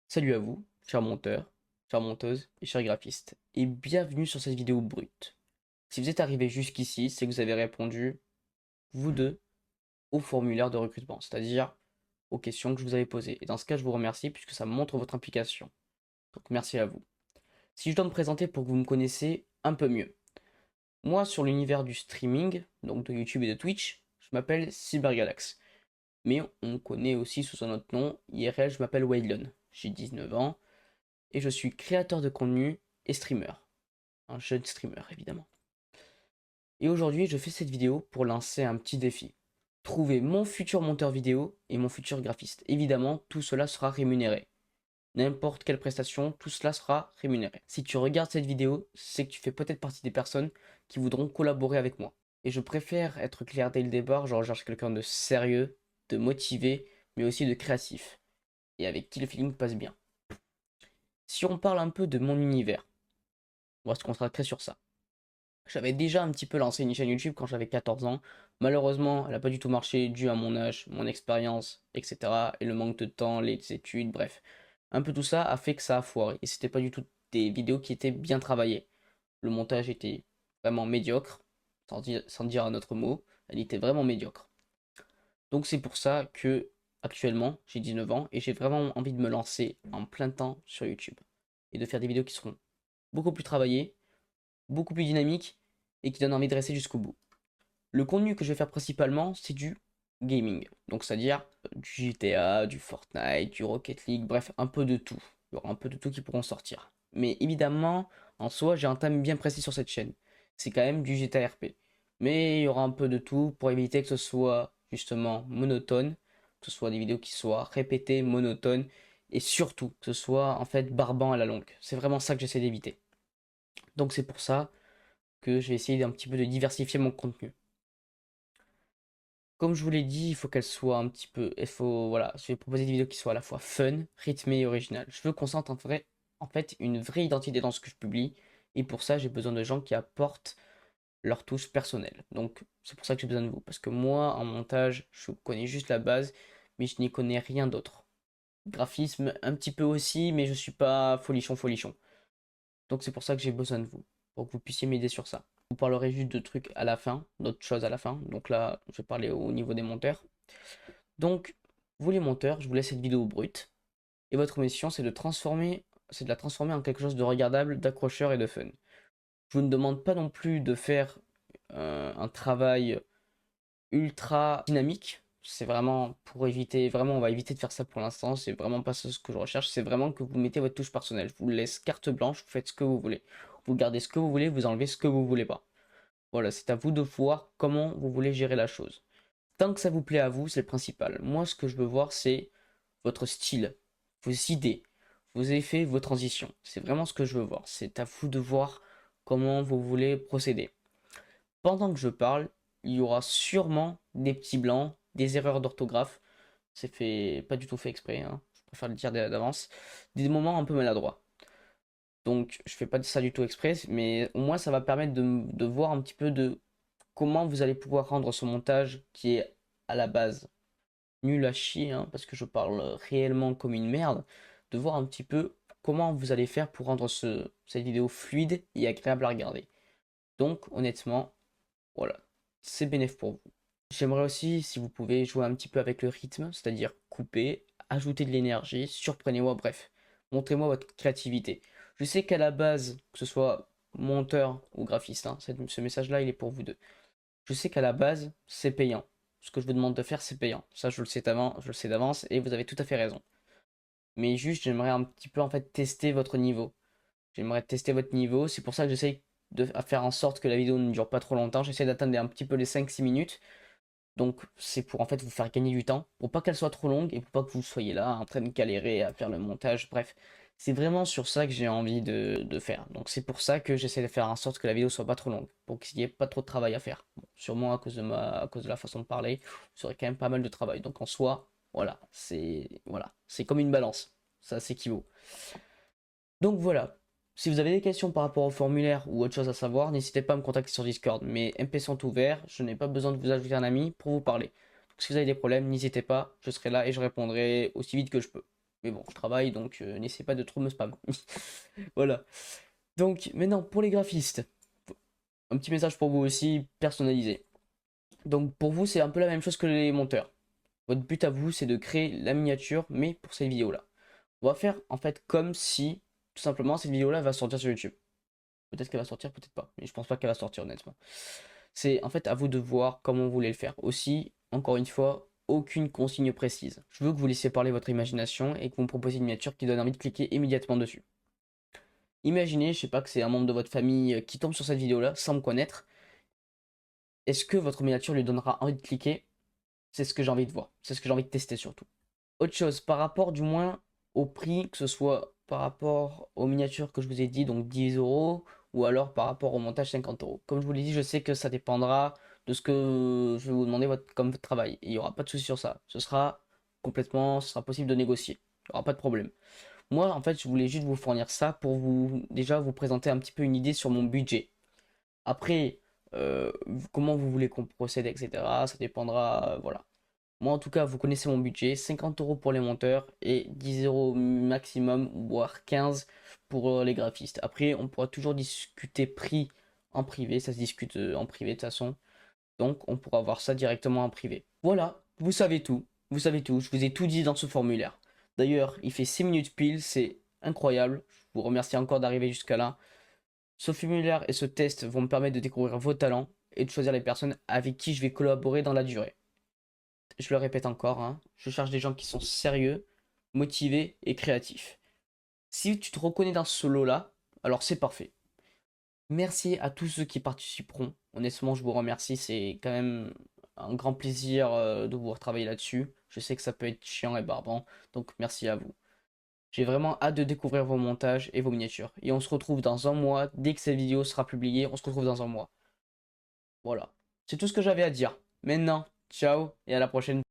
Salut à vous, chers monteurs, chères monteuses et chers graphistes, et bienvenue sur cette vidéo brute. Si vous êtes arrivé jusqu'ici, c'est que vous avez répondu, vous deux, au formulaire de recrutement, c'est-à-dire aux questions que je vous avais posées. Et dans ce cas, je vous remercie puisque ça montre votre implication. Donc merci à vous. Si je dois me présenter pour que vous me connaissiez un peu mieux. Moi, sur l'univers du streaming, donc de YouTube et de Twitch, je m'appelle CyberGalax. Mais on me connaît aussi sous un autre nom, IRL, je m'appelle Waylon. J'ai 19 ans et je suis créateur de contenu et streamer. Un jeune streamer, évidemment. Et aujourd'hui, je fais cette vidéo pour lancer un petit défi. Trouver mon futur monteur vidéo et mon futur graphiste. Évidemment, tout cela sera rémunéré. N'importe quelle prestation, tout cela sera rémunéré. Si tu regardes cette vidéo, c'est que tu fais peut-être partie des personnes qui voudront collaborer avec moi. Et je préfère être clair dès le départ, je recherche quelqu'un de sérieux, de motivé, mais aussi de créatif. Et avec qui le feeling passe bien. Si on parle un peu de mon univers, on va se concentrer sur ça. J'avais déjà un petit peu lancé une chaîne YouTube quand j'avais 14 ans. Malheureusement, elle n'a pas du tout marché dû à mon âge, mon expérience, etc. Et le manque de temps, les études, bref. Un peu tout ça a fait que ça a foiré. Et c'était pas du tout des vidéos qui étaient bien travaillées. Le montage était vraiment médiocre, sans dire un autre mot. Elle était vraiment médiocre. Donc c'est pour ça que actuellement j'ai 19 ans et j'ai vraiment envie de me lancer en plein temps sur YouTube. Et de faire des vidéos qui seront beaucoup plus travaillées, beaucoup plus dynamiques et qui donnent envie de rester jusqu'au bout. Le contenu que je vais faire principalement, c'est du gaming. Donc, c'est-à-dire du GTA, du Fortnite, du Rocket League, bref, un peu de tout. Il y aura un peu de tout qui pourront sortir. Mais évidemment, en soi, j'ai un thème bien précis sur cette chaîne. C'est quand même du GTA RP. Mais il y aura un peu de tout pour éviter que ce soit justement monotone, que ce soit des vidéos qui soient répétées, monotones, et surtout que ce soit en fait barbant à la longue. C'est vraiment ça que j'essaie d'éviter. Donc c'est pour ça que je vais essayer d'un petit peu de diversifier mon contenu. Comme je vous l'ai dit, il faut qu'elle soit un petit peu. Il faut, voilà, je vais proposer des vidéos qui soient à la fois fun, rythmées et originales. Je veux qu'on sente en fait une vraie identité dans ce que je publie. Et pour ça, j'ai besoin de gens qui apportent leur touche personnelle. Donc, c'est pour ça que j'ai besoin de vous. Parce que moi, en montage, je connais juste la base, mais je n'y connais rien d'autre. Graphisme, un petit peu aussi, mais je suis pas folichon folichon. Donc, c'est pour ça que j'ai besoin de vous. Pour que vous puissiez m'aider sur ça. Je vous parlerai juste de trucs à la fin, d'autres choses à la fin. Donc là, je vais parler au niveau des monteurs. Donc, vous les monteurs, je vous laisse cette vidéo brute. Et votre mission, c'est de la transformer en quelque chose de regardable, d'accrocheur et de fun. Je vous ne demande pas non plus de faire un travail ultra dynamique. C'est vraiment pour éviter, vraiment, on va éviter de faire ça pour l'instant. C'est vraiment pas ce que je recherche. C'est vraiment que vous mettez votre touche personnelle. Je vous laisse carte blanche, vous faites ce que vous voulez. Vous gardez ce que vous voulez, vous enlevez ce que vous voulez pas. Voilà, c'est à vous de voir comment vous voulez gérer la chose. Tant que ça vous plaît à vous, c'est le principal. Moi, ce que je veux voir, c'est votre style, vos idées, vos effets, vos transitions. C'est vraiment ce que je veux voir. C'est à vous de voir comment vous voulez procéder. Pendant que je parle, il y aura sûrement des petits blancs, des erreurs d'orthographe. C'est fait, pas du tout fait exprès, hein. Je préfère le dire d'avance. Des moments un peu maladroits. Donc, je fais pas ça du tout exprès, mais au moins ça va permettre de voir un petit peu de comment vous allez pouvoir rendre ce montage qui est à la base nul à chier, hein, parce que je parle réellement comme une merde, de voir un petit peu comment vous allez faire pour rendre cette vidéo fluide et agréable à regarder. Donc honnêtement, voilà, c'est bénéf pour vous. J'aimerais aussi, si vous pouvez, jouer un petit peu avec le rythme, c'est-à-dire couper, ajouter de l'énergie, surprenez-moi, bref, montrez-moi votre créativité. Je sais qu'à la base, que ce soit monteur ou graphiste, hein, ce message-là, il est pour vous deux. Je sais qu'à la base, c'est payant. Ce que je vous demande de faire, c'est payant. Ça, je le sais d'avance et vous avez tout à fait raison. Mais juste, j'aimerais un petit peu en fait tester votre niveau. J'aimerais tester votre niveau. C'est pour ça que j'essaye de faire en sorte que la vidéo ne dure pas trop longtemps. J'essaie d'atteindre un petit peu les 5-6 minutes. Donc, c'est pour en fait vous faire gagner du temps. Pour pas qu'elle soit trop longue et pour pas que vous soyez là en train de galérer à faire le montage. Bref, c'est vraiment sur ça que j'ai envie de faire. Donc c'est pour ça que j'essaie de faire en sorte que la vidéo soit pas trop longue, pour qu'il n'y ait pas trop de travail à faire. Bon, sûrement à cause de la façon de parler, vous aurez quand même pas mal de travail. Donc en soi, voilà, c'est comme une balance, ça s'équivaut. Donc voilà. Si vous avez des questions par rapport au formulaire ou autre chose à savoir, n'hésitez pas à me contacter sur Discord. Mes MP sont ouverts, je n'ai pas besoin de vous ajouter un ami pour vous parler. Donc si vous avez des problèmes, n'hésitez pas, je serai là et je répondrai aussi vite que je peux. Mais bon, je travaille, donc n'essayez pas de trop me spam. Voilà. Donc maintenant, pour les graphistes, un petit message pour vous aussi, personnalisé. Donc pour vous, c'est un peu la même chose que les monteurs. Votre but à vous, c'est de créer la miniature, mais pour cette vidéo-là. On va faire en fait comme si, tout simplement, cette vidéo-là va sortir sur YouTube. Peut-être qu'elle va sortir, peut-être pas. Mais je pense pas qu'elle va sortir, honnêtement. C'est en fait à vous de voir comment vous voulez le faire. Aussi, encore une fois, aucune consigne précise. Je veux que vous laissiez parler votre imagination et que vous me proposiez une miniature qui donne envie de cliquer immédiatement dessus. Imaginez, je sais pas, que c'est un membre de votre famille qui tombe sur cette vidéo-là sans me connaître. Est-ce que votre miniature lui donnera envie de cliquer? C'est ce que j'ai envie de voir. C'est ce que j'ai envie de tester surtout. Autre chose, par rapport du moins au prix, que ce soit par rapport aux miniatures que je vous ai dit, donc 10 € ou alors par rapport au montage 50 €. Comme je vous l'ai dit, je sais que ça dépendra de ce que je vais vous demander comme votre travail. Il n'y aura pas de souci sur ça. Ce sera possible de négocier. Il n'y aura pas de problème. Moi, en fait, je voulais juste vous fournir ça pour vous, déjà, vous présenter un petit peu une idée sur mon budget. Après, comment vous voulez qu'on procède, etc. Ça dépendra, voilà. Moi, en tout cas, vous connaissez mon budget, 50 € pour les monteurs et 10 € maximum, voire 15 pour les graphistes. Après, on pourra toujours discuter prix en privé, ça se discute en privé de toute façon. Donc, on pourra voir ça directement en privé. Voilà, vous savez tout. Vous savez tout, je vous ai tout dit dans ce formulaire. D'ailleurs, il fait 6 minutes pile, c'est incroyable. Je vous remercie encore d'arriver jusqu'à là. Ce formulaire et ce test vont me permettre de découvrir vos talents et de choisir les personnes avec qui je vais collaborer dans la durée. Je le répète encore, hein, je cherche des gens qui sont sérieux, motivés et créatifs. Si tu te reconnais dans ce lot-là, alors c'est parfait. Merci à tous ceux qui participeront. Honnêtement, je vous remercie. C'est quand même un grand plaisir de vous retravailler là-dessus. Je sais que ça peut être chiant et barbant, donc merci à vous. J'ai vraiment hâte de découvrir vos montages et vos miniatures. Et on se retrouve dans un mois. Dès que cette vidéo sera publiée, on se retrouve dans un mois. Voilà. C'est tout ce que j'avais à dire. Maintenant, ciao et à la prochaine.